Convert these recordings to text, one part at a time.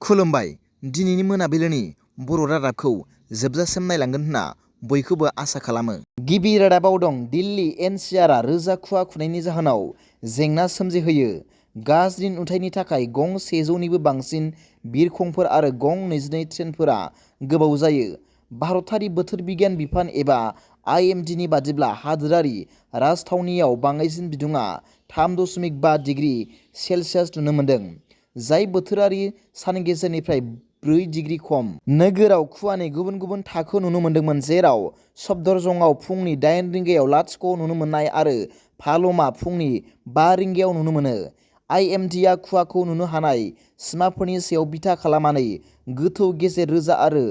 खुलुमबाय। दिनैनि मोनाबिलिनि बर' रादाबखौ जोबजासिम नायलांगोन होनना बयखौबो आसा खालामो। गिबि रादाबाव दं दिल्ली एनसिआरआ रोजा खुवा खुनायनि जाहोनाव जेंना सोमजिहोयो। गाज्रि नुथायनि थाखाय गं 100निबो बांसिन बिरखंफोर आरो गं 22 ट्रेनफोरा गोबाव जायो। भारतारि बोथोर बिगियान बिफान एबा IMDनि बादिब्ला हादोरारि राजथावनियाव बाङाइसिन बिदुङा 3.5 डिग्री सेल्सियास नुनो मोन्दों, जाय बोथोरारि सान गेजेरनिफ्राय 4 डिग्री खम। नोगोराव खुवानि गुबुन गुबुन थाखो नुनो मोन्दोंमोन, जेराव सफदरजंआव फुंनि 8 रिंगायाव लाथिख' नुनो मोननाय आरो पालमआ फुंनि 5 रिंगायाव नुनो मोनो। IMDआ खुवाखौ नुनो हानाय सिमाफोरनि सायाव बिथा खालामनानै गोथौ, गेजेर रोजा आरो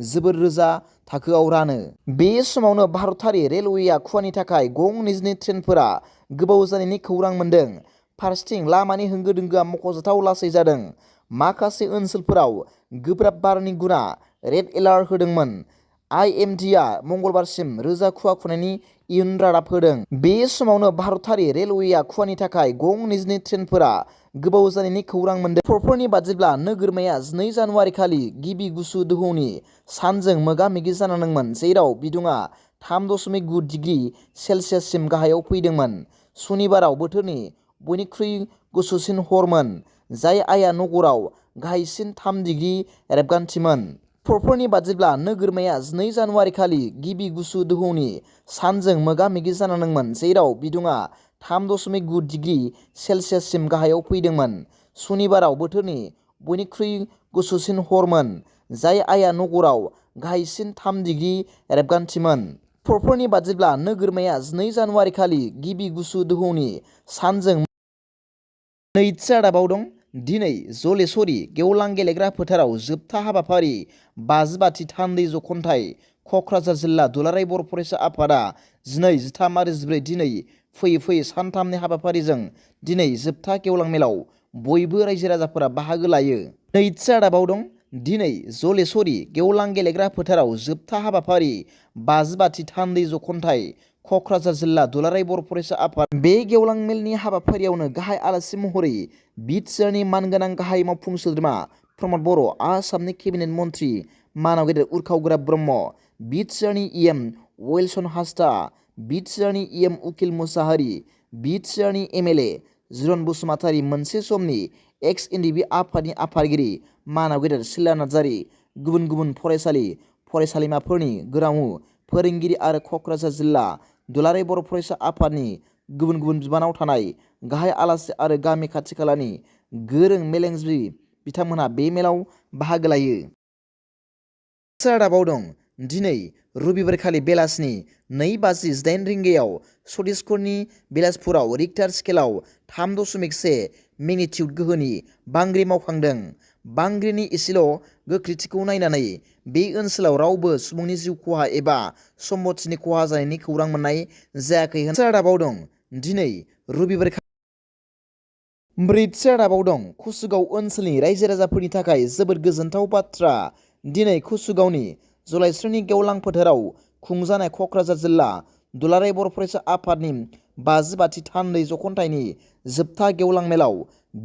जोबोर रोजा थाखोआव रानो। बे समावनो भारतारि रेलवेआ खुवानि थाखाय गं 22 ट्रेनफोरा गोबाव जानायनि खौरां मोन्दों। फारसेथिं लामानि होंगो दोंगोआ मख'जाथाव लासै जादों। माखासे ओनसोलफोराव गोब्राब बारनि गुनआ रेड एलार्ट होदोंमोन। IMDआ मंगलबारसिम रोजा खुवा खुनायनि इयुन रादाब होदों। बे समावनो भारतारि रेलवेआ खुवानि थाखाय गं 22 ट्रेनफोरा गोबाव जानायनि खौरां मोन्दों। रिपर्टफोरनि बादिब्ला नोगोरमाया 2 जानुवारि खालि गिबि गुसु दोहौनि सानजों मोगा-मोगि जानांदोंमोन, जेराव बिदुङा 3.9 डिग्री सेल्सियाससिम गाहायाव फैदोंमोन। सनिबाराव बोथोरनि बयनिख्रुइ गुसुसिन हरमोन, जाय आया नगराव गाहायसिन 3 डिग्री रेबगान्थिमोन। रिपर्टफोरनि बादिब्ला नोगोरमाया 2 जानुवारि खालि गिबि गुसु दोहौनि सानजों मोगा-मोगि जानांदोंमोन, जेराव बिदुङा 3.9 डिग्री सेल्सियाससिम गाहायाव फैदोंमोन। सनिबाराव बोथोरनि बयनिख्रुइ गुसुसिन हरमोन, जाय आया नगराव गाहायसिन 3 डिग्री रेबगान्थिमोन। रिपर्टफोरनि बादिब्ला नोगोरमाया 2 जानुवारि खालि गिबि गुसु दोहौनि सानजों। नैथि रादाबाव दं दिनै जलेस्वरी गेवलां गेलेग्रा फोथाराव जोबथा हाबाफारि 50 थान्दै जख'न्थाइ क'क्राझार जिल्ला दुलाराय बर' फरायसा आफादा 12, 13 आरो 14 दिनै फैयै सानथामनि हाबाफारिजों दिनै जोबथा गेवलां मेलाव बयबो रायजो राजाफोरा बाहागो लायो। नैथि रादाबाव दं दिनै जलेस्वरी गेवलां गेलेग्रा फोथाराव जोबथा हाबाफारि 50 थान्दै जख'न्थाइ क'क्राझार जिल्ला दुलाराय बर' फरायसा आफाद। बे गेवलां मेलनि हाबाफारियावनो गाहाय आलासि महरै BTRनि मानगोनां गाहाय मावफुं सोद्रोमा प्रमद बर', आसामनि केबिनेट मन्त्रि मानाव गेदेर उरखावग्रा ब्रह्म, BTRनि EM वेलसन हासदा, BTRनि EM उकिल मुसाहारि, BTRनि MLA जिरन बसुमतारी, मोनसे समनि एक्स NDB आफादनि आफादगिरि मानाव गेदेर सिला नार्जारी, गुबुन गुबुन फरायसालि फरायसालिमाफोरनि गोरामु फोरोंगिरि आरो क'क्राझार जिल्ला दुलाराय बर' फरायसा आफादनि गुबुन गुबुन बिबानाव थानाय गाहाय आलासि आरो गामि खाथि खालानि गोरों मेलेमजिबि बिथांमोनहा बे मेलाव बाहागो लायो। रादाबाव दं दिनै रबिबारखालि बेलासिनि 2:18 रिंगायाव छत्तीसगढ़नि बिलासपुराव रिक्टार स्केलाव 3.1 मेग्निटिउड गोहोनि बांग्रि मावखांदों। बांग्रिनि एसेल' गोख्रैथिखौ नायनानै बे ओनसोलाव रावबो सुबुंनि जिउ खहा एबा सम्पथिनि खहा जानायनि खौरां मोननाय जायाखै। रादाबाव दं दिनै रबिबार। ब्रैथि रादाबाव दं कुसुगाव ओनसोलनि रायजो राजाफोरनि थाखाय जोबोद गोजोनथाव बाथ्रा। दिनै कुसुगावनि जलाइस्रिनि गेवलां फोथाराव खुंजानाय क'क्राझार जिल्ला दुलाराय बर' फरायसा आफादनि 50 थान्दै जख'न्थाइनि जोबथा गेवलां मेलाव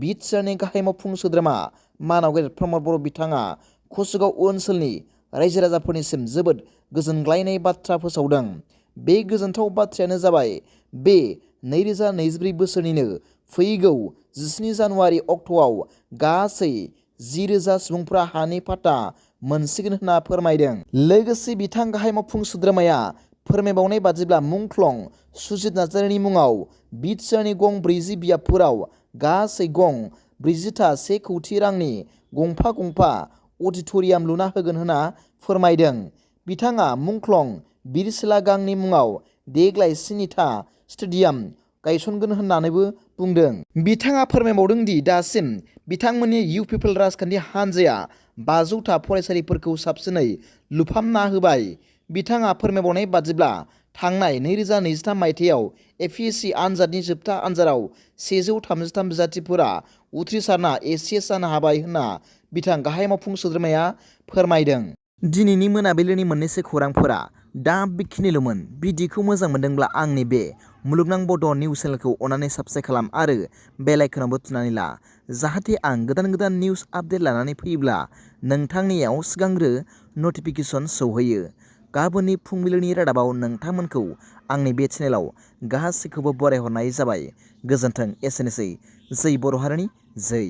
BTRनि गाहाय मावफुं सोद्रोमा मानाव गेदेर प्रमद बर' बिथाङा कुसुगाव ओनसोलनि रायजो राजाफोरनिसिम जोबोद गोजोनग्लायनाय बाथ्रा फोसावदों। बे गोजोनथाव बाथ्रायानो जाबाय बे 2024 बोसोरनिनो फैगौ 17 जानुवारि अक्ट'आव गासै 10,000 सुबुंफ्रा हानि पाट्टा मोनसिगोन होनना फोरमायदों। लोगोसे बिथां गाहाय मावफुं सोद्रोमाया फोरमायबावनाय बादिब्ला मुंख्लं सुजित नार्जारीनि मुङाव BTRनि गं 40 बियाबफोराव गासै गं 40 1 कौटि रांनि गंफा अडिट'रियाम लुना होगोन होनना फोरमायदों। बिथाङा मुंख्लं बिरसिला गांनि मुङाव देग्लाय 7था स्टेडियाम गायसनगोन होननानैबो बुंदों। बिथाङा फोरमायबावदों दि दासिम बिथांमोननि इउ पिपल राजखान्थि हान्जाया 500था फरायसालिफोरखौ साबसिनै लुफामना होबाय। बिथाङा फोरमायबावनाय बादिब्ला थांनाय 2023 मायथाइयाव APSC आनजादनि जोबथा आनजादाव 133 बिजाथिफोरा उथ्रिसारना ACS जानो हाबाय होनना बिथां गाहाय मावफुं सोद्रोमाया फोरमायदों। दिनैनि मोनाबिलिनि मोननैसो खौरांफोरा दा बेखिनिल'मोन। भिडिअखौ मोजां मोनदोंब्ला आंनि बे मुलुगनां बड' निउस चेनेलखौ अननानै साबस्क्राइब खालाम आरो बेल आइकनावबो थुनानै ला जाहाथे आं गोदान गोदान निउस आपडेट लानानै फैयोब्ला नोंथांनियाव सिगांग्रो नटिफिकेसन सौहैयो। गाबोननि फुंबिलिनि रादाबाव नोंथांमोनखौ आंनि बे चेनेलाव गासैखौबो बरायहरनाय जाबाय। गोजोन्थों। एसेनोसै। जै बर' हारिनि जै।